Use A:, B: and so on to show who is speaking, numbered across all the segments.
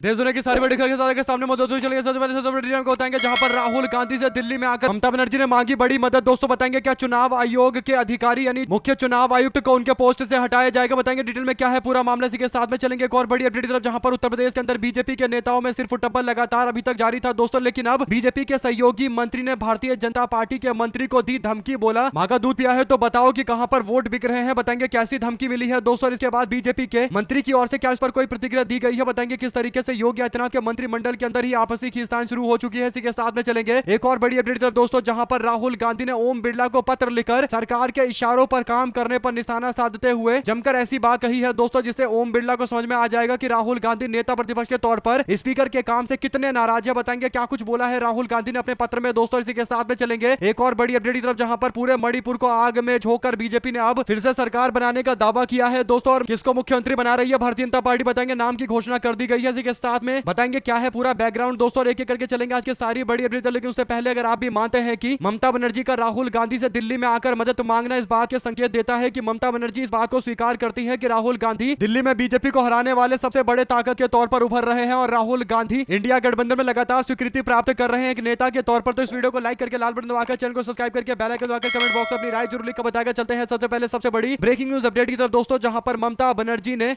A: देश दुनिया की सारी बड़ी खबरें के सामने मौजूद हुई। चलिए सबसे पहले सबसे बड़ी खबर को बताएंगे, जहां पर राहुल गांधी से दिल्ली में आकर ममता बनर्जी ने मांगी बड़ी मदद। दोस्तों बताएंगे क्या चुनाव आयोग के अधिकारी यानी मुख्य चुनाव आयुक्त को उनके पोस्ट से हटाया जाएगा, बताएंगे डिटेल में क्या है पूरा मामला। इसी के साथ में चलेंगे एक और बड़ी अपडेट की तरफ, जहां पर उत्तर प्रदेश के अंदर बीजेपी के नेताओं में सिर्फ फुटबॉल लगातार अभी तक जारी था दोस्तों, लेकिन अब बीजेपी के सहयोगी मंत्री ने भारतीय जनता पार्टी के मंत्री को दी धमकी, बोला माँ का दूध पिया है तो बताओ कि कहां पर वोट बिक रहे हैं। बताएंगे कैसी धमकी मिली है दोस्तों। इसके बाद बीजेपी के मंत्री की ओर से क्या इस पर कोई प्रतिक्रिया दी गई है, बताएंगे किस तरीके से योगी आदित्यनाथ के मंत्रिमंडल के अंदर ही आपसी खींचतान शुरू हो चुकी है। इसी के साथ में चलेंगे एक और बड़ी अपडेट तरफ दोस्तों, जहां पर राहुल गांधी ने ओम बिरला को पत्र लिखकर सरकार के इशारों पर काम करने पर निशाना साधते हुए जमकर ऐसी बात कही है दोस्तों, जिससे ओम बिरला को समझ में आ जाएगा कि राहुल गांधी नेता प्रतिपक्ष के तौर पर स्पीकर के काम से कितने नाराज है। बताएंगे क्या कुछ बोला है राहुल गांधी ने अपने पत्र में दोस्तों। इसी के साथ में चलेंगे एक और बड़ी अपडेट की तरफ, जहां पर पूरे मणिपुर को आग में झोंककर बीजेपी ने अब फिर से सरकार बनाने का दावा किया है दोस्तों। और किसको मुख्यमंत्री बना रही है भारतीय जनता पार्टी, बताएंगे नाम की घोषणा कर दी गई है। इसी के साथ में बताएंगे क्या है पूरा बैकग्राउंड दोस्तों, और एक एक करके चलेंगे आज की सारी बड़ी अपडेट। लेकिन उससे पहले अगर आप भी मानते हैं कि ममता बनर्जी का राहुल गांधी से दिल्ली में आकर मदद मांगना इस बात के संकेत देता है कि ममता बनर्जी इस बात को स्वीकार करती है कि राहुल गांधी दिल्ली में बीजेपी को हराने वाले सबसे बड़े ताकत के तौर पर उभर रहे हैं, और राहुल गांधी इंडिया गठबंधन में लगातार स्वीकृति प्राप्त कर रहे हैं एक नेता के तौर पर। तो इस वीडियो को लाइक करके लाल बटन दबाकर चैनल को सब्सक्राइब करके बेल आइकन दबाकर कमेंट बॉक्स में अपनी राय जरूर लिख कर बताकर चलते हैं सबसे पहले सबसे बड़ी ब्रेकिंग न्यूज अपडेट की तरफ दोस्तों, जहां पर ममता बनर्जी ने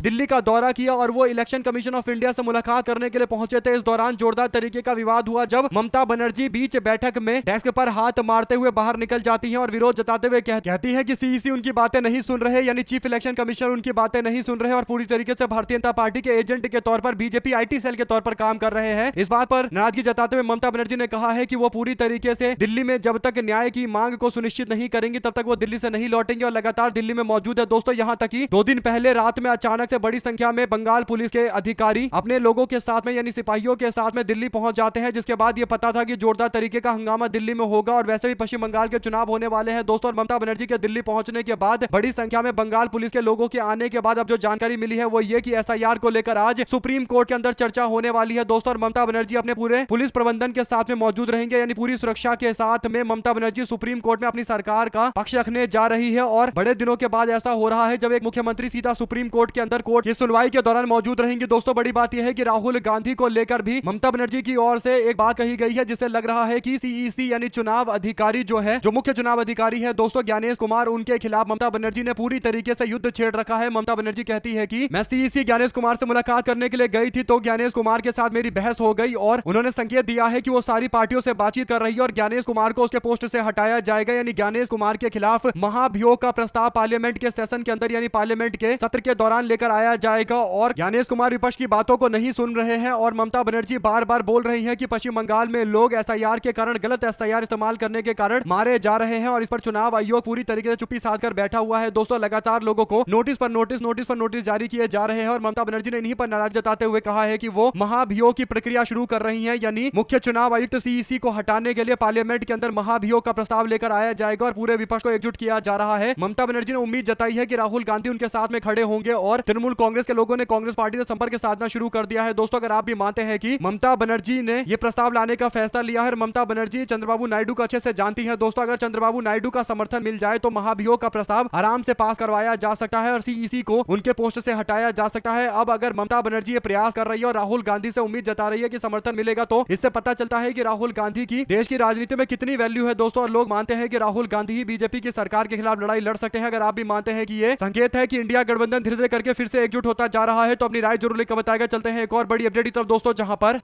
A: दिल्ली का दौरा किया और वो इलेक्शन कमीशन ऑफ इंडिया से मुलाकात करने के लिए पहुंचे थे। इस दौरान जोरदार तरीके का विवाद हुआ जब ममता बनर्जी बीच बैठक में डेस्क पर हाथ मारते हुए बाहर निकल जाती हैं और विरोध जताते हुए कहती है कि सीईसी उनकी बातें नहीं सुन रहे, यानी चीफ इलेक्शन कमिश्नर उनकी बातें नहीं सुन रहे और पूरी तरीके से भारतीय जनता पार्टी के एजेंट के तौर पर बीजेपी आईटी सेल के तौर पर काम कर रहे हैं। इस बात पर नाराजगी जताते हुए ममता बनर्जी ने कहा है कि वो पूरी तरीके से दिल्ली में जब तक न्याय की मांग को सुनिश्चित नहीं करेंगी तब तक वो दिल्ली से नहीं लौटेंगे और लगातार दिल्ली में मौजूद है दोस्तों। यहाँ तक कि 2 दिन पहले रात में अचानक से बड़ी संख्या में बंगाल पुलिस के अधिकारी अपने लोगों के साथ में यानी सिपाहियों के साथ में दिल्ली पहुंच जाते हैं, जिसके बाद ये पता था कि जोरदार तरीके का हंगामा दिल्ली में होगा और वैसे भी पश्चिम बंगाल के चुनाव होने वाले हैं दोस्तों। और ममता बनर्जी के दिल्ली पहुंचने के बाद बड़ी संख्या में बंगाल पुलिस के लोगों के आने के बाद अब जो जानकारी मिली है वो ये कि एसआईआर को लेकर आज सुप्रीम कोर्ट के अंदर चर्चा होने वाली है दोस्तों। और ममता बनर्जी अपने पूरे पुलिस प्रबंधन के साथ में मौजूद रहेंगे, यानी पूरी सुरक्षा के साथ में ममता बनर्जी सुप्रीम कोर्ट में अपनी सरकार का पक्ष रखने जा रही है। और बड़े दिनों के बाद ऐसा हो रहा है जब एक मुख्यमंत्री सीधा सुप्रीम कोर्ट के अंदर कोर्ट की सुनवाई के दौरान मौजूद रहेंगे दोस्तों। बड़ी बात यह है कि राहुल गांधी को लेकर भी ममता बनर्जी की ओर से एक बात कही गई है, जिससे लग रहा है कि सीईसी यानी चुनाव अधिकारी जो है, जो मुख्य चुनाव अधिकारी है दोस्तों ज्ञानेश कुमार, उनके खिलाफ ममता बनर्जी ने पूरी तरीके से युद्ध छेड़ रखा है। ममता बनर्जी कहती है कि मैं सीईसी ज्ञानेश कुमार से मुलाकात करने के लिए गई थी तो ज्ञानेश कुमार के साथ मेरी बहस हो गई और उन्होंने संकेत दिया है कि वो सारी पार्टियों से बातचीत कर रही है और ज्ञानेश कुमार को उसके पोस्ट से हटाया जाएगा, यानी ज्ञानेश कुमार के खिलाफ महाभियोग का प्रस्ताव पार्लियामेंट के सेशन के अंदर यानी पार्लियामेंट के सत्र के दौरान लेकर आया जाएगा। और ज्ञानेश कुमार विपक्ष की बातों को नहीं सुन रहे हैं और ममता बनर्जी बार बार बोल रही हैं कि पश्चिम बंगाल में लोग एसआईआर के कारण, गलत एसआईआर इस्तेमाल करने के कारण मारे जा रहे हैं और इस पर चुनाव आयोग पूरी तरीके से चुप्पी साधकर बैठा हुआ है दोस्तों। लगातार लोगों को नोटिस पर नोटिस जारी किए जा रहे हैं और ममता बनर्जी ने इन्हीं पर नाराज जताते हुए कहा है कि वो महाभियोग की प्रक्रिया शुरू कर रही है, यानी मुख्य चुनाव आयुक्त सीईसी को हटाने के लिए पार्लियामेंट के अंदर महाभियोग का प्रस्ताव लेकर आया जाएगा और पूरे विपक्ष को एकजुट किया जा रहा है। ममता बनर्जी ने उम्मीद जताई है कि राहुल गांधी उनके साथ में खड़े होंगे और तृणमूल कांग्रेस के लोगों ने कांग्रेस पार्टी से संपर्क साधना शुरू कर दिया है दोस्तों। अगर आप भी मानते हैं कि ममता बनर्जी ने यह प्रस्ताव लाने का फैसला लिया है, ममता बनर्जी चंद्रबाबू नायडू को अच्छे से जानती है दोस्तों। अगर चंद्रबाबू नायडू का समर्थन मिल जाए तो महाभियोग का प्रस्ताव आराम से पास करवाया जा सकता है और सीईसी को उनके पोस्ट से हटाया जा सकता है। अब अगर ममता बनर्जी ये प्रयास कर रही है और राहुल गांधी से उम्मीद जता रही है कि समर्थन मिलेगा, तो इससे पता चलता है कि राहुल गांधी की देश की राजनीति में कितनी वैल्यू है दोस्तों। और लोग मानते हैं कि राहुल गांधी ही बीजेपी की सरकार के खिलाफ लड़ाई लड़ सकते हैं। अगर आप भी मानते हैं कि ये संकेत है कि इंडिया गठबंधन धीरे धीरे करके फिर से एकजुट होता जा रहा है, तो अपनी राय जरूर लिखकर बताएगा। चलते हैं एक और बड़ी अपडेट की तरफ दोस्तों, जहां पर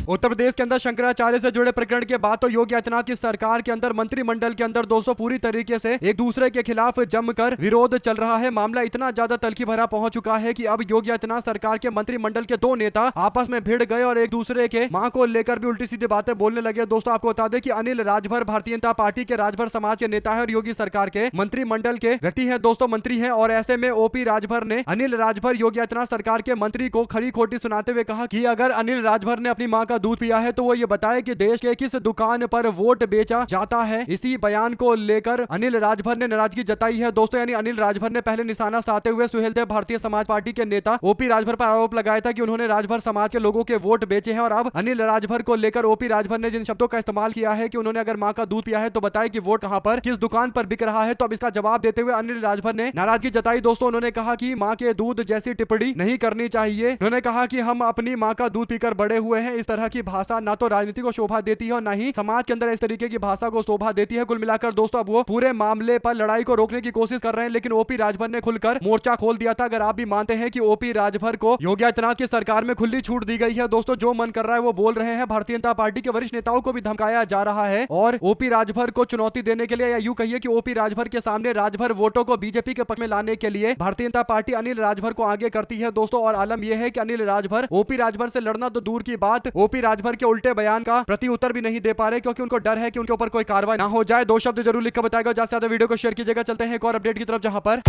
A: उत्तर प्रदेश के अंदर शंकराचार्य से जुड़े प्रकरण के बाद तो योगी आदित्यनाथ की सरकार के अंदर मंत्रिमंडल के अंदर दोस्तों पूरी तरीके से एक दूसरे के खिलाफ जमकर विरोध चल रहा है। मामला इतना ज्यादा तल्खी भरा पहुंच चुका है कि अब योगी आदित्यनाथ सरकार के मंत्रिमंडल के 2 नेता आपस में भिड़ गए और एक दूसरे के मां को लेकर भी उल्टी सीधी बातें बोलने लगे दोस्तों। आपको बता दें कि अनिल राजभर भारतीय जनता पार्टी के राजभर समाज के नेता है और योगी सरकार के मंत्रिमंडल के व्यक्ति है दोस्तों, मंत्री है। और ऐसे में ओपी राजभर ने अनिल राजभर योगी आदित्यनाथ सरकार के मंत्री को खरी खोटी सुनाते हुए कहा कि अगर अनिल राजभर ने अपनी मां का का दूध पिया है तो वो ये बताए कि देश के किस दुकान पर वोट बेचा जाता है। इसी बयान को लेकर अनिल राजभर ने नाराजगी जताई है दोस्तों। यानी अनिल राजभर ने पहले निशाना साधते हुए सुहेलदेव भारतीय समाज पार्टी के नेता ओपी राजभर पर आरोप लगाया था कि उन्होंने राजभर समाज के लोगों के वोट बेचे हैं। और अब अनिल राजभर को लेकर ओपी राजभर ने जिन शब्दों का इस्तेमाल किया है कि उन्होंने अगर मां का दूध पिया है तो बताए कि वोट कहां पर किस दुकान पर बिक रहा है, तो अब इसका जवाब देते हुए अनिल राजभर ने नाराजगी जताई दोस्तों। उन्होंने कहा कि मां के दूध जैसी टिप्पणी नहीं करनी चाहिए। उन्होंने कहा कि हम अपनी मां का दूध पीकर बड़े हुए हैं। इस तरह की भाषा ना तो राजनीति को शोभा देती है और ना ही समाज के अंदर इस तरीके की भाषा को शोभा देती है। कुल मिलाकर दोस्तों अब वो पूरे मामले पर लड़ाई को रोकने की कोशिश कर रहे हैं, लेकिन ओपी राजभर ने खुलकर मोर्चा खोल दिया था। अगर आप भी मानते हैं कि ओपी राजभर को योगी आदित्यनाथ की सरकार में खुली छूट दी गई है दोस्तों, जो मन कर रहा है वो बोल रहे हैं। भारतीय जनता पार्टी के वरिष्ठ नेताओं को भी धमकाया जा रहा है और ओपी राजभर को चुनौती देने के लिए, या यूं कहिए कि ओपी राजभर के सामने राजभर वोटों को बीजेपी के पक्ष में लाने के लिए भारतीय जनता पार्टी अनिल राजभर को आगे करती है दोस्तों। और आलम यह है कि अनिल राजभर ओपी राजभर से लड़ना तो दूर की बात, ओपी राजभर के उल्टे बयान का प्रति उत्तर भी नहीं दे पा रहे, क्योंकि उनको डर है कि उनके ऊपर कोई कार्रवाई ना हो जाए। दो शब्द जरूर लिखकर बताएगा, ज्यादा से ज्यादा वीडियो को शेयर कीजिएगा। चलते हैं एक और अपडेट की तरफ, जहां पर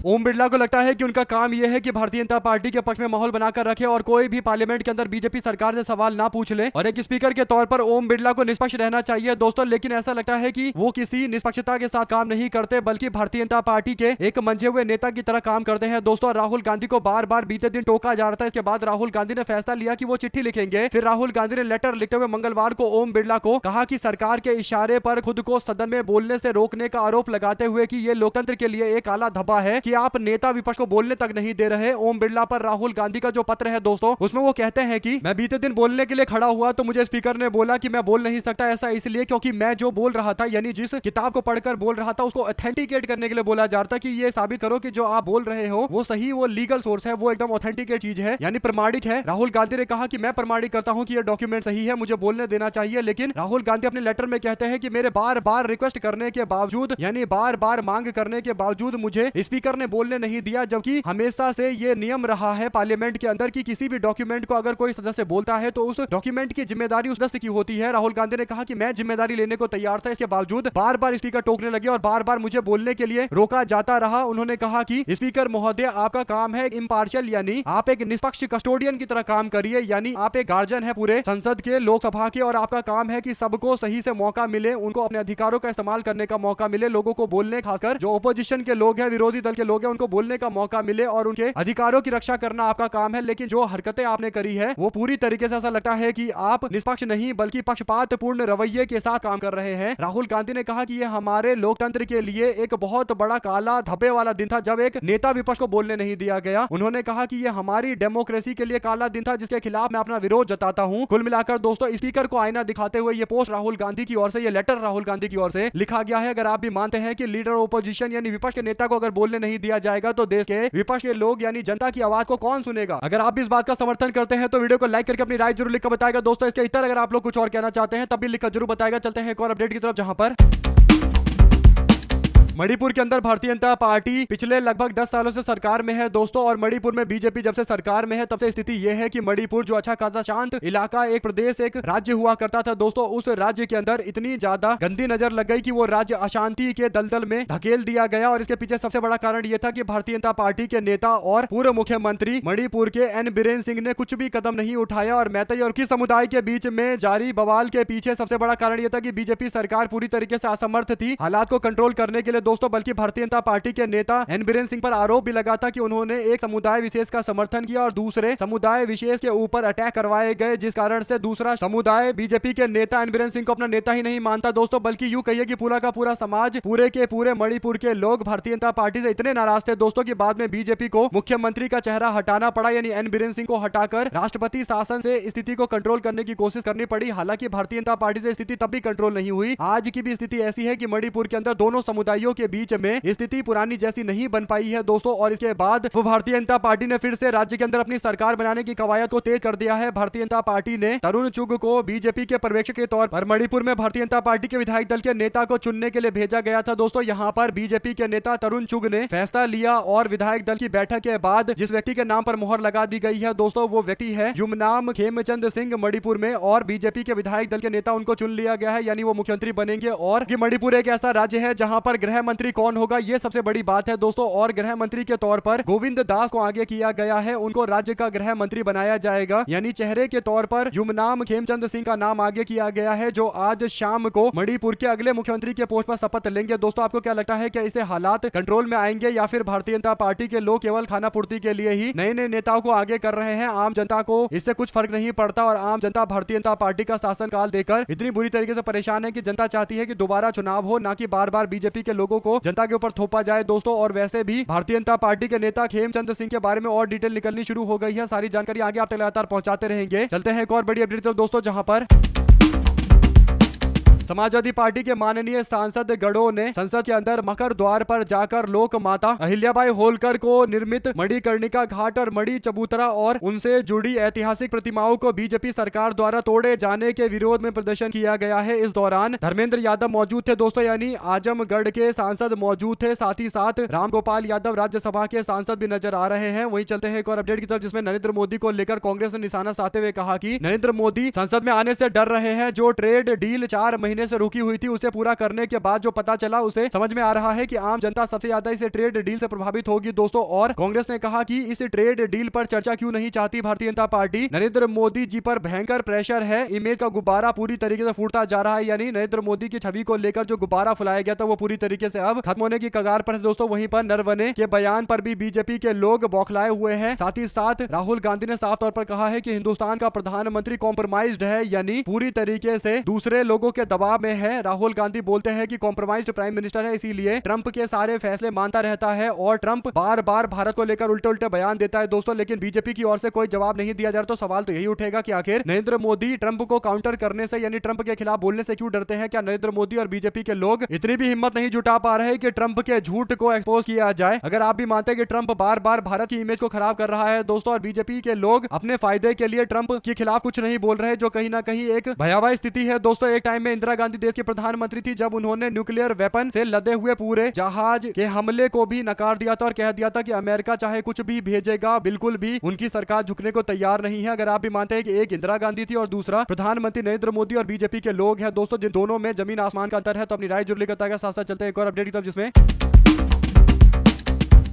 A: ओम बिरला को लगता है कि उनका काम यह है कि भारतीय जनता पार्टी के पक्ष में माहौल बनाकर रखे और कोई भी पार्लियामेंट के अंदर बीजेपी सरकार से सवाल ना पूछ ले। और एक स्पीकर के तौर पर ओम बिरला को निष्पक्ष रहना चाहिए दोस्तों, लेकिन ऐसा लगता है कि वो किसी निष्पक्षता के साथ काम नहीं करते, बल्कि भारतीय जनता पार्टी के एक मंझे हुए नेता की तरह काम करते हैं दोस्तों। राहुल गांधी को बार बार बीते दिन टोका जा रहा था। इसके बाद राहुल गांधी ने फैसला लिया कि वो चिट्ठी लिखेंगे। फिर राहुल गांधी ने लेटर लिखते हुए मंगलवार को ओम बिरला को कहा कि सरकार के इशारे पर खुद को सदन में बोलने से रोकने का आरोप लगाते हुए कि ये लोकतंत्र के लिए एक काला धब्बा है कि आप नेता विपक्ष को बोलने तक नहीं दे रहे। ओम बिरला पर राहुल गांधी का जो पत्र है दोस्तों, उसमें वो कहते हैं कि मैं बीते दिन बोलने के लिए खड़ा हुआ तो मुझे स्पीकर ने बोला कि मैं बोल नहीं सकता। ऐसा इसलिए क्योंकि मैं जो बोल रहा था, यानी जिस किताब को पढ़कर बोल रहा था, उसको ऑथेंटिकेट करने के लिए बोला जा रहा था कि ये साबित करो कि जो आप बोल रहे हो वो सही, वो लीगल सोर्स है, वो एकदम ऑथेंटिकेट चीज है, यानी प्रमाणिक है। राहुल गांधी ने कहा कि मैं प्रमाणिक करता हूं कि ये डॉक्यूमेंट सही है, मुझे बोलने देना चाहिए। लेकिन राहुल गांधी अपने लेटर में कहते हैं कि मेरे बार बार रिक्वेस्ट करने के बावजूद, यानी बार बार मांग करने के बावजूद मुझे स्पीकर ने बोलने नहीं दिया, जबकि हमेशा से ये नियम रहा है पार्लियामेंट के अंदर कि किसी भी डॉक्यूमेंट को अगर कोई सदस्य बोलता है तो उस डॉक्यूमेंट की जिम्मेदारी उस सदस्य की होती है। राहुल गांधी ने कहा कि मैं जिम्मेदारी लेने को तैयार था, इसके बावजूद बार बार स्पीकर टोकने लगे और बार बार मुझे बोलने के लिए रोका जाता रहा। उन्होंने कहा कि स्पीकर महोदय, आपका काम है इम्पार्शियल, यानी आप एक निष्पक्ष कस्टोडियन की तरह काम करिए, यानी आप एक गार्जियन है पूरे संसद के, लोकसभा के, और आपका काम है कि सबको सही से मौका मिले, उनको अपने अधिकारों का इस्तेमाल करने का मौका मिले, लोगों को बोलने, खासकर जो ओपोजिशन के लोग हैं, विरोधी दल के लोग हैं, उनको बोलने का मौका मिले और उनके अधिकारों की रक्षा करना आपका काम है। लेकिन जो हरकतें आपने करी है वो पूरी तरीके से ऐसा लगता है कि आप निष्पक्ष नहीं बल्कि पक्षपातपूर्ण रवैये के साथ काम कर रहे हैं। राहुल गांधी ने कहा कि ये हमारे लोकतंत्र के लिए एक बहुत बड़ा काला धब्बे वाला दिन था जब एक नेता विपक्ष को बोलने नहीं दिया गया। उन्होंने कहा कि ये हमारी डेमोक्रेसी के लिए काला दिन था जिसके खिलाफ मैं अपना विरोध जताता हूं। कुल मिलाकर दोस्तों, स्पीकर को आईना दिखाते हुए ये पोस्ट राहुल गांधी की ओर से, ये लेटर राहुल गांधी की ओर से लिखा गया है। अगर आप भी मानते हैं कि लीडर ओपोजिशन यानी विपक्ष के नेता को अगर बोलने नहीं दिया जाएगा तो देश के विपक्ष के लोग यानी जनता की आवाज को कौन सुनेगा। अगर आप भी इस बात का समर्थन करते हैं तो वीडियो को लाइक करके अपनी राय जरूर लिखकर बताएगा दोस्तों। इसके इतर अगर आप लोग कुछ और कहना चाहते हैं तब भी लिखकर जरूर बताएगा। चलते हैं एक और अपडेट की तरफ, जहां पर मणिपुर के अंदर भारतीय जनता पार्टी पिछले लगभग 10 सालों से सरकार में है दोस्तों। और मणिपुर में बीजेपी जब से सरकार में है तब से स्थिति यह है कि मणिपुर जो अच्छा खासा शांत इलाका, एक प्रदेश, एक राज्य हुआ करता था दोस्तों, उस राज्य के अंदर इतनी ज्यादा गंदी नजर लग गई कि वो राज्य अशांति के दलदल में धकेल दिया गया। और इसके पीछे सबसे बड़ा कारण यह था कि भारतीय जनता पार्टी के नेता और पूर्व मुख्यमंत्री मणिपुर के एन बीरेन सिंह ने कुछ भी कदम नहीं उठाया। और मैतेई और किस समुदाय के बीच में जारी बवाल के पीछे सबसे बड़ा कारण यह था कि बीजेपी सरकार पूरी तरीके से असमर्थ थी हालात को कंट्रोल करने के लिए दोस्तों। बल्कि भारतीय जनता पार्टी के नेता एन बीरेन सिंह पर आरोप भी लगा था कि उन्होंने एक समुदाय विशेष का समर्थन किया और दूसरे समुदाय विशेष के ऊपर अटैक करवाए गए, जिस कारण से दूसरा समुदाय बीजेपी के नेता एन बीरेन सिंह को अपना नेता ही नहीं मानता दोस्तों, बल्कि यूं कहिए कि पूरा का पूरा समाज, पूरे के पूरे मणिपुर के लोग भारतीय जनता पार्टी से इतने नाराज थे दोस्तों कि बाद में बीजेपी को मुख्यमंत्री का चेहरा हटाना पड़ा, यानी एन बीरेन सिंह को हटाकर राष्ट्रपति शासन से स्थिति को कंट्रोल करने की कोशिश करनी पड़ी। हालांकि भारतीय जनता पार्टी से स्थिति तब भी कंट्रोल नहीं हुई। आज की भी स्थिति ऐसी है कि मणिपुर के अंदर दोनों समुदायों के बीच में स्थिति पुरानी जैसी नहीं बन पाई है दोस्तों। और इसके बाद वो भारतीय जनता पार्टी ने फिर से राज्य के अंदर अपनी सरकार बनाने की कवायद को तेज कर दिया है। भारतीय जनता पार्टी ने तरुण चुग को बीजेपी के पर्यवेक्षक के तौर पर मणिपुर में भारतीय जनता पार्टी के विधायक दल के नेता को चुनने के लिए भेजा गया था दोस्तों। यहाँ पर बीजेपी के नेता तरुण चुग ने फैसला लिया और विधायक दल की बैठक के बाद जिस व्यक्ति के नाम पर मोहर लगा दी गई है दोस्तों, वो व्यक्ति है युमनाम खेमचंद सिंह मणिपुर में। और बीजेपी के विधायक दल के नेता उनको चुन लिया गया है, यानी वो मुख्यमंत्री बनेंगे। और ये मणिपुर एक ऐसा राज्य है जहां पर गृह मंत्री कौन होगा, ये सबसे बड़ी बात है दोस्तों। और गृह मंत्री के तौर पर गोविंद दास को आगे किया गया है, उनको राज्य का गृह मंत्री बनाया जाएगा। यानी चेहरे के तौर पर युमनाम खेमचंद सिंह का नाम आगे किया गया है, जो आज शाम को मणिपुर के अगले मुख्यमंत्री के पोस्ट पर शपथ लेंगे। दोस्तों आपको क्या लगता है कि इससे हालात कंट्रोल में आएंगे या फिर भारतीय जनता पार्टी के लोग केवल खाना पूर्ति के लिए ही नए नए नेताओं को आगे कर रहे हैं? आम जनता को इससे कुछ फर्क नहीं पड़ता और आम जनता भारतीय जनता पार्टी का शासनकाल देकर इतनी बुरी तरीके से परेशान है कि जनता चाहती है कि दोबारा चुनाव हो, ना कि बार बार बीजेपी के लोगों को जनता के ऊपर थोपा जाए दोस्तों। और वैसे भी भारतीय जनता पार्टी के नेता खेमचंद सिंह के बारे में और डिटेल निकलनी शुरू हो गई है। सारी जानकारी आगे आप तक लगातार पहुंचाते रहेंगे। चलते हैं एक और बड़ी अपडेट दोस्तों, जहां पर समाजवादी पार्टी के माननीय सांसद गढ़ो ने संसद के अंदर मकर द्वार पर जाकर लोक माता अहिल्याबाई होलकर को निर्मित मणिकर्णिका घाट और मणि चबूतरा और उनसे जुड़ी ऐतिहासिक प्रतिमाओं को बीजेपी सरकार द्वारा तोड़े जाने के विरोध में प्रदर्शन किया गया है। इस दौरान धर्मेंद्र यादव मौजूद थे दोस्तों, यानी आजमगढ़ के सांसद मौजूद थे। साथ ही साथ रामगोपाल यादव राज्यसभा के सांसद भी नजर आ रहे हैं। वहीं चलते हैं एक और अपडेट की तरफ, जिसमें नरेंद्र मोदी को लेकर कांग्रेस ने निशाना साधते हुए कहा कि नरेंद्र मोदी संसद में आने से डर रहे हैं। जो ट्रेड डील 4 महीने से रुकी हुई थी उसे पूरा करने के बाद जो पता चला, उसे समझ में आ रहा है कि आम जनता सबसे ज्यादा इस ट्रेड डील से प्रभावित होगी दोस्तों। और कांग्रेस ने कहा कि इस ट्रेड डील पर चर्चा क्यों नहीं चाहती भारतीय जनता पार्टी? नरेंद्र मोदी जी पर भयंकर प्रेशर है, इमेज का गुब्बारा पूरी तरीके से फूटता जा रहा है। यानी नरेंद्र मोदी की छवि को लेकर जो गुब्बारा फुलाया गया था वो पूरी तरीके से अब खत्म होने की कगार पर है दोस्तों। वहीं पर नरवणे के बयान पर भी बीजेपी के लोग बौखलाए हुए हैं। साथ ही साथ राहुल गांधी ने साफ तौर पर कहा है कि हिंदुस्तान का प्रधानमंत्री कॉम्प्रोमाइज्ड है, यानी पूरी तरीके से दूसरे लोगों के दबाव में है। राहुल गांधी बोलते हैं कि कॉम्प्रोमाइज्ड प्राइम मिनिस्टर है, इसीलिए ट्रंप के सारे फैसले मानता रहता है और ट्रंप बार बार भारत को लेकर उल्टे उल्टे बयान देता है दोस्तों। लेकिन बीजेपी की ओर से कोई जवाब नहीं दिया जा रहा। तो सवाल तो यही उठेगा कि आखिर नरेंद्र मोदी ट्रंप को काउंटर करने से, यानी ट्रंप के खिलाफ बोलने से क्यों डरते हैं? क्या नरेंद्र मोदी और बीजेपी के लोग इतनी भी हिम्मत नहीं जुटा पा रहे कि ट्रंप के झूठ को एक्सपोज किया जाए? अगर आप भी मानते हैं कि ट्रंप बार बार भारत की इमेज को खराब कर रहा है दोस्तों, और बीजेपी के लोग अपने फायदे के लिए ट्रंप के खिलाफ कुछ नहीं बोल रहे, जो कहीं ना कहीं एक भयावह स्थिति है दोस्तों। एक टाइम में इंदिरा गांधी देश की प्रधानमंत्री थी, जब उन्होंने न्यूक्लियर वेपन से लदे हुए पूरे जहाज के हमले को भी नकार दिया था और कह दिया था कि अमेरिका चाहे कुछ भी भेजेगा, बिल्कुल भी उनकी सरकार झुकने को तैयार नहीं है। अगर आप भी मानते हैं कि एक इंदिरा गांधी थी और दूसरा प्रधानमंत्री नरेंद्र मोदी और बीजेपी के लोग हैं दोस्तों, जिन दोनों में जमीन आसमान का अंतर है, तो अपनी राय जरूर लेकर साथ साथ चलते हैं एक और अपडेट की तरफ, जिसमें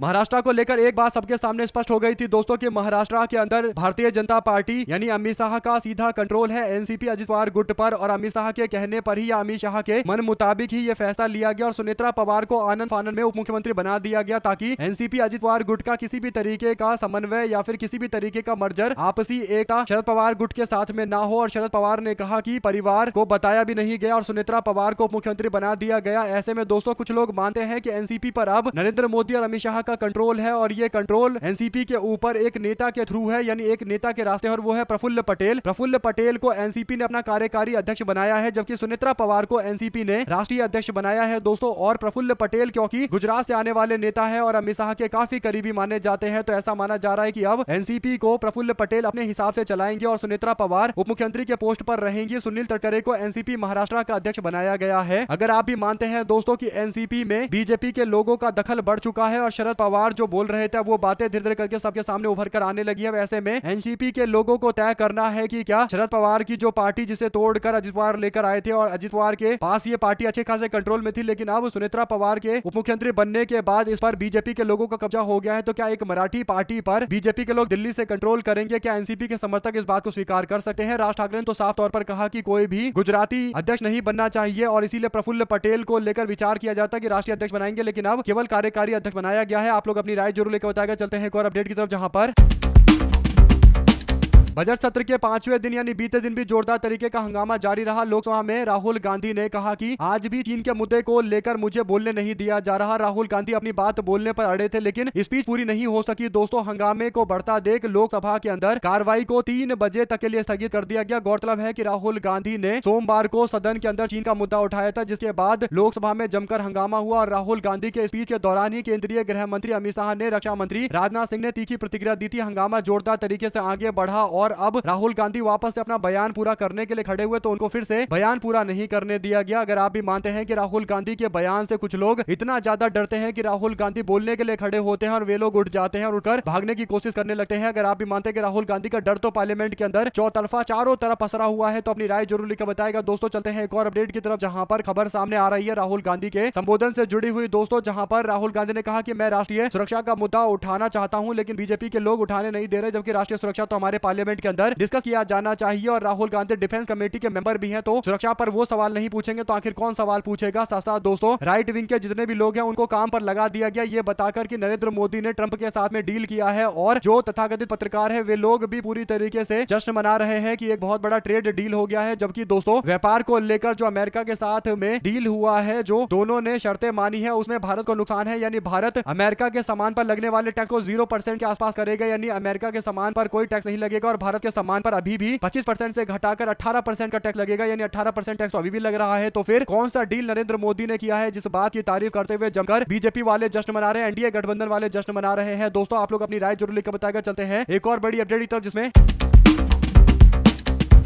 A: महाराष्ट्र को लेकर एक बात सबके सामने स्पष्ट हो गई थी दोस्तों कि महाराष्ट्र के अंदर भारतीय जनता पार्टी यानी अमित शाह का सीधा कंट्रोल है एनसीपी अजित पवार गुट पर, और अमित शाह के कहने पर ही या अमित शाह के मन मुताबिक ही ये फैसला लिया गया और सुनेत्रा पवार को आनंद फानंद में उप मुख्यमंत्री बना दिया गया, ताकि एनसीपी अजित पवार गुट का किसी भी तरीके का समन्वय या फिर किसी भी तरीके का मर्जर, आपसी एकता शरद पवार गुट के साथ में ना हो। और शरद पवार ने कहा कि परिवार को बताया भी नहीं गया और सुनेत्रा पवार को उप मुख्यमंत्री बना दिया गया। ऐसे में दोस्तों कुछ लोग मानते हैं कि एनसीपी पर अब नरेंद्र मोदी और अमित शाह का कंट्रोल है और ये कंट्रोल एनसीपी के ऊपर एक नेता के थ्रू है, यानी एक नेता के रास्ते, और वो है प्रफुल्ल पटेल। प्रफुल्ल पटेल को एनसीपी ने अपना कार्यकारी अध्यक्ष बनाया है, जबकि सुनेत्रा पवार को एनसीपी ने राष्ट्रीय अध्यक्ष बनाया है दोस्तों। और प्रफुल्ल पटेल क्योंकि गुजरात से आने वाले नेता है और अमित शाह के काफी करीबी माने जाते हैं, तो ऐसा माना जा रहा है कि अब एनसीपी को प्रफुल्ल पटेल अपने हिसाब से चलाएंगे और सुनेत्रा पवार उप मुख्यमंत्री के पोस्ट पर रहेंगी। सुनील तटकरे को एनसीपी महाराष्ट्र का अध्यक्ष बनाया गया है। अगर आप भी मानते हैं दोस्तों कि एनसीपी में बीजेपी के लोगों का दखल बढ़ चुका है और शरद पवार जो बोल रहे थे वो बातें धीरे धीरे करके सबके सामने उभर कर आने लगी है, वैसे में एनसीपी के लोगों को तय करना है कि क्या शरद पवार की जो पार्टी जिसे तोड़कर अजित पवार लेकर आए थे, और अजित पवार के पास ये पार्टी अच्छे खासे कंट्रोल में थी, लेकिन अब सुनेत्रा पवार के उप मुख्यमंत्री बनने के बाद इस पर बीजेपी के लोगों का कब्जा हो गया है, तो क्या एक मराठी पार्टी पर बीजेपी के लोग दिल्ली से कंट्रोल करेंगे? क्या एनसीपी के समर्थक इस बात को स्वीकार कर सकते हैं? राज ठाकरे ने तो साफ तौर पर कहा कि कोई भी गुजराती अध्यक्ष नहीं बनना चाहिए और इसीलिए प्रफुल्ल पटेल को लेकर विचार किया जाता है कि राष्ट्रीय अध्यक्ष बनाएंगे, लेकिन अब केवल कार्यकारी अध्यक्ष बनाया गया है। आप लोग अपनी राय जरूर लेकर बताएगा। चलते हैं एक और अपडेट की तरफ, जहां पर बजट सत्र के 5वें दिन यानी बीते दिन भी जोरदार तरीके का हंगामा जारी रहा। लोकसभा में राहुल गांधी ने कहा कि आज भी चीन के मुद्दे को लेकर मुझे बोलने नहीं दिया जा रहा। राहुल गांधी अपनी बात बोलने पर अड़े थे, लेकिन स्पीच पूरी नहीं हो सकी दोस्तों। हंगामे को बढ़ता देख लोकसभा के अंदर कार्रवाई को 3 बजे तक के लिए स्थगित कर दिया गया। गौरतलब है कि राहुल गांधी ने सोमवार को सदन के अंदर चीन का मुद्दा उठाया था, जिसके बाद लोकसभा में जमकर हंगामा हुआ और राहुल गांधी के स्पीच के दौरान ही केंद्रीय गृह मंत्री अमित शाह ने, रक्षा मंत्री राजनाथ सिंह ने तीखी प्रतिक्रिया दी थी। हंगामा जोरदार तरीके से आगे बढ़ा और अब राहुल गांधी वापस से अपना बयान पूरा करने के लिए खड़े हुए तो उनको फिर से बयान पूरा नहीं करने दिया गया। अगर आप भी मानते हैं कि राहुल गांधी के बयान से कुछ लोग इतना ज्यादा डरते हैं कि राहुल गांधी बोलने के लिए खड़े होते हैं और वे लोग उठ जाते हैं और उठकर भागने की कोशिश करने लगते हैं, अगर आप भी मानते हैं कि राहुल गांधी का डर तो पार्लियामेंट के अंदर चौतरफा चारों तरफ पसरा हुआ है, तो अपनी राय जरूर लिखकर बताएगा। दोस्तों चलते हैं एक और अपडेट की तरफ, जहां पर खबर सामने आ रही है राहुल गांधी के संबोधन से जुड़ी हुई दोस्तों, जहां पर राहुल गांधी ने कहा कि मैं राष्ट्रीय सुरक्षा का मुद्दा उठाना चाहता हूं लेकिन बीजेपी के लोग उठाने नहीं दे रहे, जबकि राष्ट्रीय सुरक्षा तो हमारे पार्लियामेंट के अंदर डिस्कस किया जाना चाहिए और राहुल गांधी डिफेंस कमेटी के मेंबर भी हैं, तो सुरक्षा पर वो सवाल नहीं पूछेंगे तो आखिर कौन सवाल पूछेगा। साथ साथ दोस्तों राइट विंग के जितने भी लोग हैं उनको काम पर लगा दिया गया, ये बताकर कि नरेंद्र मोदी ने ट्रंप के साथ में डील किया है और जो तथाकथित पत्रकार है वे लोग भी पूरी तरीके से जश्न मना रहे हैं कि एक बहुत बड़ा ट्रेड डील हो गया है। जबकि दोस्तों व्यापार को लेकर जो अमेरिका के साथ में डील हुआ है, जो दोनों ने शर्तें मानी है, उसमें भारत को नुकसान है, यानी भारत अमेरिका के सामान पर लगने वाले टैक्स को 0% के आसपास करेगा, यानी अमेरिका के सामान पर कोई टैक्स नहीं लगेगा और भारत के सामान पर अभी भी 25% से घटाकर 18% का टैक्स लगेगा, यानी 18% टैक्स तो अभी भी लग रहा है। तो फिर कौन सा डील नरेंद्र मोदी ने किया है जिस बात की तारीफ करते हुए जमकर बीजेपी वाले जश्न मना रहे हैं, एनडीए गठबंधन वाले जश्न मना रहे हैं। दोस्तों आप लोग अपनी राय जरूर लिखकर बताएगा। चलते हैं एक और बड़ी अपडेट की तरफ, जिसमें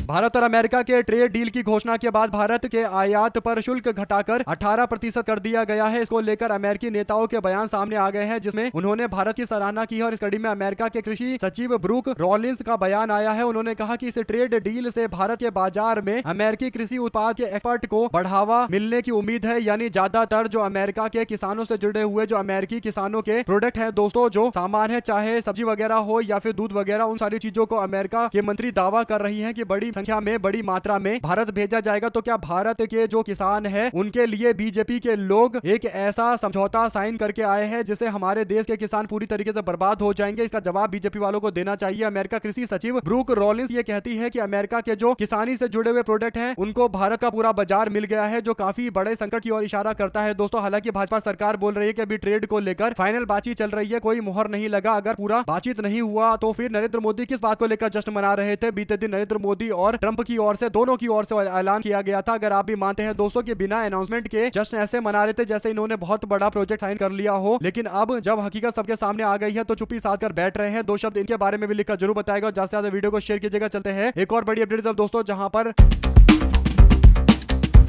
A: भारत और अमेरिका के ट्रेड डील की घोषणा के बाद भारत के आयात पर शुल्क घटाकर 18% कर दिया गया है। इसको लेकर अमेरिकी नेताओं के बयान सामने आ गए हैं, जिसमें उन्होंने भारत की सराहना की है और इस कड़ी में अमेरिका के कृषि सचिव ब्रूक रॉलिंस का बयान आया है। उन्होंने कहा कि इस ट्रेड डील से भारत के बाजार में अमेरिकी कृषि उत्पाद के एक्सपोर्ट को बढ़ावा मिलने की उम्मीद है, यानी ज्यादातर जो अमेरिका के किसानों से जुड़े हुए जो अमेरिकी किसानों के प्रोडक्ट है दोस्तों, जो सामान है, चाहे सब्जी वगैरह हो या फिर दूध वगैरह, उन सारी चीजों को अमेरिका के मंत्री दावा कर रही है कि बड़ी संख्या में, बड़ी मात्रा में भारत भेजा जाएगा। तो क्या भारत के जो किसान हैं उनके लिए बीजेपी के लोग एक ऐसा समझौता साइन करके आए हैं जिससे हमारे देश के किसान पूरी तरीके से बर्बाद हो जाएंगे? इसका जवाब बीजेपी वालों को देना चाहिए। अमेरिका कृषि सचिव ब्रूक रॉलिंस ये कहती है कि अमेरिका के जो किसानी से जुड़े हुए प्रोडक्ट हैं उनको भारत का पूरा बाजार मिल गया है, जो काफी बड़े संकट की ओर इशारा करता है। दोस्तों हालांकि भाजपा सरकार बोल रही है कि अभी ट्रेड को लेकर फाइनल बातचीत चल रही है, कोई मुहर नहीं लगा। अगर पूरा बातचीत नहीं हुआ तो फिर नरेंद्र मोदी किस बात को लेकर जश्न मना रहे थे? बीते दिन नरेंद्र मोदी और ट्रंप की ओर से, दोनों की ओर से ऐलान किया गया था। अगर आप भी मानते हैं दोस्तों कि बिना अनाउंसमेंट के जश्न ऐसे मना रहे थे जैसे इन्होंने बहुत बड़ा प्रोजेक्ट साइन कर लिया हो, लेकिन अब जब हकीकत सबके सामने आ गई है तो चुप्पी साध कर बैठ रहे हैं। दो शब्द इनके बारे में भी लिखकर जरूर बताएगा। ज्यादा से ज्यादा वीडियो को शेयर कीजिएगा। चलते हैं एक और बड़ी अपडेट दोस्तों, जहां पर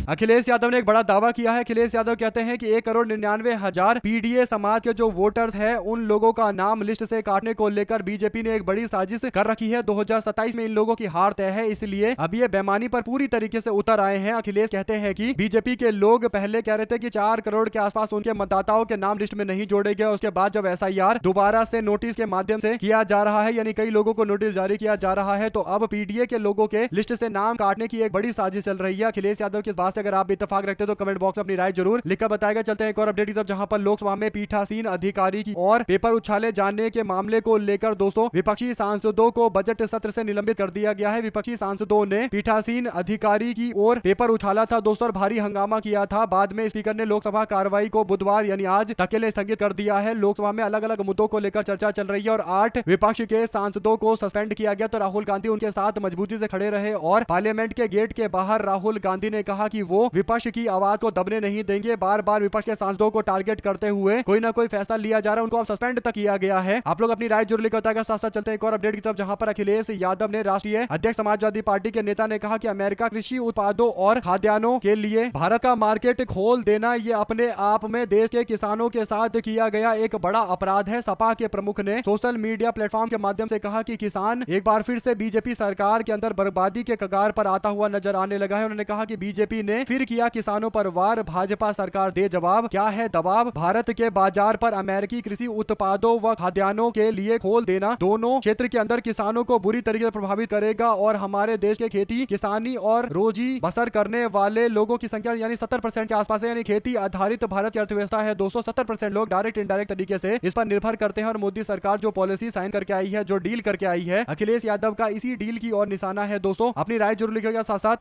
A: अखिलेश यादव ने एक बड़ा दावा किया है। अखिलेश यादव कहते हैं कि 1,99,000 पीडीए समाज के जो वोटर्स हैं उन लोगों का नाम लिस्ट से काटने को लेकर बीजेपी ने एक बड़ी साजिश कर रखी है। 2027 में इन लोगों की हार तय है, इसलिए अब ये बेईमानी पर पूरी तरीके से उतर आए हैं। अखिलेश कहते हैं कि बीजेपी के लोग पहले कह रहे थे कि 4 करोड़ के आसपास उनके मतदाताओं के नाम लिस्ट में नहीं जोड़े गए। उसके बाद जब SIR दोबारा से नोटिस के माध्यम से किया जा रहा है, यानी कई लोगों को नोटिस जारी किया जा रहा है, तो अब पीडीए के लोगों के लिस्ट से नाम काटने की एक बड़ी साजिश चल रही है। अखिलेश यादव की बात से अगर आप भी इत्तेफाक रखते तो कमेंट बॉक्स में अपनी राय जरूर लिखकर बताएगा। चलते हैं एक और अपडेट की तरफ, जहां पर लोकसभा में पीठासीन अधिकारी की और पेपर उछाले जाने के मामले को लेकर दोस्तों विपक्षी सांसदों को बजट सत्र से निलंबित कर दिया गया है। विपक्षी सांसदों ने पीठासीन अधिकारी की ओर पेपर उछाला था दोस्तों और भारी हंगामा किया था। बाद में स्पीकर ने लोकसभा कार्रवाई को बुधवार यानी आज तक के लिए स्थगित कर दिया है। लोकसभा में अलग अलग मुद्दों को लेकर चर्चा चल रही है और 8 विपक्ष के सांसदों को सस्पेंड किया गया, तो राहुल गांधी उनके साथ मजबूती से खड़े रहे और पार्लियामेंट के गेट के बाहर राहुल गांधी ने कहा कि वो विपक्ष की आवाज को दबने नहीं देंगे। बार बार विपक्ष के सांसदों को टारगेट करते हुए कोई ना कोई फैसला लिया जा रहा है, उनको अब सस्पेंड तक किया गया है। आप लोग अपनी राय जरूर लिखकर बताएगा। साथ साथ चलते हैं एक और अपडेट की तरफ, जहां पर अखिलेश यादव ने, राष्ट्रीय अध्यक्ष समाजवादी पार्टी के नेता ने कहा कि अमेरिका कृषि उत्पादों और खाद्यान्नों के लिए भारत का मार्केट खोल देना ये अपने आप में देश के किसानों के साथ किया गया एक बड़ा अपराध है। सपा के प्रमुख ने सोशल मीडिया प्लेटफॉर्म के माध्यम से कहा कि किसान एक बार फिर से बीजेपी सरकार के अंदर बर्बादी के कगार पर आता हुआ नजर आने लगा है। उन्होंने कहा कि बीजेपी ने फिर किया किसानों पर वार, भाजपा सरकार दे जवाब। क्या है दबाव? भारत के बाजार पर अमेरिकी कृषि उत्पादों व खाद्यान्नों के लिए खोल देना दोनों क्षेत्र के अंदर किसानों को बुरी तरीके से प्रभावित करेगा और हमारे देश के खेती किसानी और रोजी बसर करने वाले लोगों की संख्या यानी 70% के आसपास है। यानी खेती आधारित भारत की अर्थव्यवस्था है दोस्तों। 70% लोग डायरेक्ट इनडायरेक्ट तरीके से इस पर निर्भर करते हैं और मोदी सरकार जो पॉलिसी साइन करके आई है, जो डील करके आई है, अखिलेश यादव का इसी डील की ओर निशाना है दोस्तों। अपनी राय जरूर लिखिएगा। साथ साथ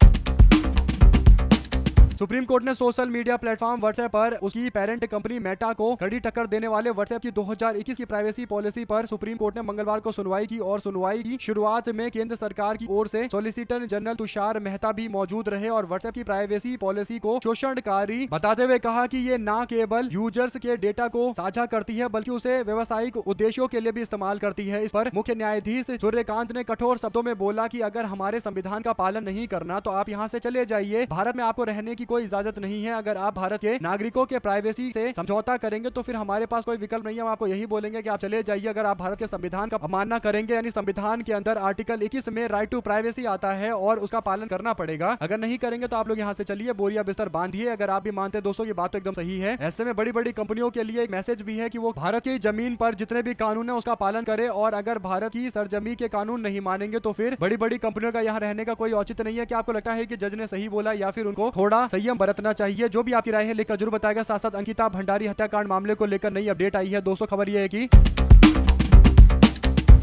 A: सुप्रीम कोर्ट ने सोशल मीडिया प्लेटफॉर्म व्हाट्सएप पर उसकी पेरेंट कंपनी मेटा को कड़ी टक्कर देने वाले व्हाट्सएप की 2021 की प्राइवेसी पॉलिसी पर सुप्रीम कोर्ट ने मंगलवार को सुनवाई की और सुनवाई की शुरुआत में केंद्र सरकार की ओर से सॉलिसिटर जनरल तुषार मेहता भी मौजूद रहे और व्हाट्सएप की प्राइवेसी पॉलिसी को शोषणकारी बताते हुए कहा कि ये न केवल यूजर्स के डेटा को साझा करती है बल्कि उसे व्यवसायिक उद्देश्यों के लिए भी इस्तेमाल करती है। इस पर मुख्य न्यायाधीश सूर्यकांत ने कठोर शब्दों में बोला कि अगर हमारे संविधान का पालन नहीं करना तो आप यहाँ से चले जाइए, भारत में आपको रहने की कोई इजाजत नहीं है। अगर आप भारत के नागरिकों के प्राइवेसी से समझौता करेंगे तो फिर हमारे पास कोई विकल्प नहीं है, हम आपको यही बोलेंगे कि आप चले जाइए अगर आप भारत के संविधान का अवमानना करेंगे। यानी संविधान के अंदर आर्टिकल 21 में राइट टू प्राइवेसी आता है और उसका पालन करना पड़ेगा। अगर नहीं करेंगे तो आप लोग यहाँ से चलिए, बोरिया बिस्तर बांधिए। अगर आप भी मानते दोस्तों की बात तो एकदम सही है। ऐसे में बड़ी बड़ी कंपनियों के लिए एक मैसेज भी है कि वो भारत की जमीन पर जितने भी कानून है उसका पालन करे और अगर भारत की सरजमी के कानून नहीं मानेंगे तो फिर बड़ी बड़ी कंपनियों का यहाँ रहने का कोई औचित्य नहीं है। क्या आपको लगता है कि जज ने सही बोला या फिर उनको थोड़ा संयम बरतना चाहिए? जो भी आपकी राय है लेकर जरूर बताएगा। साथ साथ अंकिता भंडारी हत्याकांड मामले को लेकर नई अपडेट आई है दोस्तों। खबर यह है कि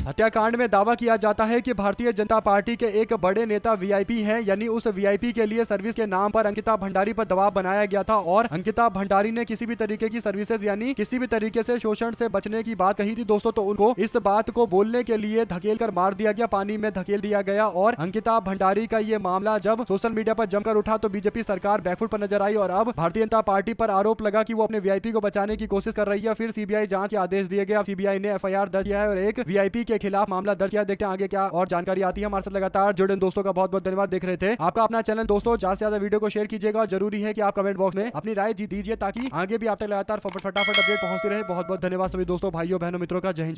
A: हत्याकांड में दावा किया जाता है कि भारतीय जनता पार्टी के एक बड़े नेता वीआईपी हैं, यानी उस वीआईपी के लिए सर्विस के नाम पर अंकिता भंडारी पर दबाव बनाया गया था और अंकिता भंडारी ने किसी भी तरीके की सर्विसेज यानी किसी भी तरीके से शोषण से बचने की बात कही थी दोस्तों। तो उनको इस बात को बोलने के लिए धकेल कर मार दिया गया, पानी में धकेल दिया गया। और अंकिता भंडारी का ये मामला जब सोशल मीडिया पर जमकर उठा तो बीजेपी सरकार बैकफुट पर नजर आई और अब भारतीय जनता पार्टी पर आरोप लगा कि वो अपने वीआईपी को बचाने की कोशिश कर रही है। फिर सीबीआई जांच के आदेश दिए गए। सीबीआई ने एफआईआर दर्ज किया है और एक वीआईपी के खिलाफ मामला दर्ज किया। देखते हैं आगे क्या और जानकारी आती है। हमारे साथ लगातार जुड़े दोस्तों का बहुत बहुत धन्यवाद। देख रहे थे आपका अपना चैनल दोस्तों, ज्यादा से ज्यादा वीडियो को शेयर कीजिएगा और जरूरी है कि आप कमेंट बॉक्स में अपनी राय दीजिए ताकि आगे भी आप तक लगातार फटाफट अपडेट पहुंचती रहे। बहुत बहुत धन्यवाद सभी दोस्तों, भाइयों बहनों मित्रों का। जय हिंद।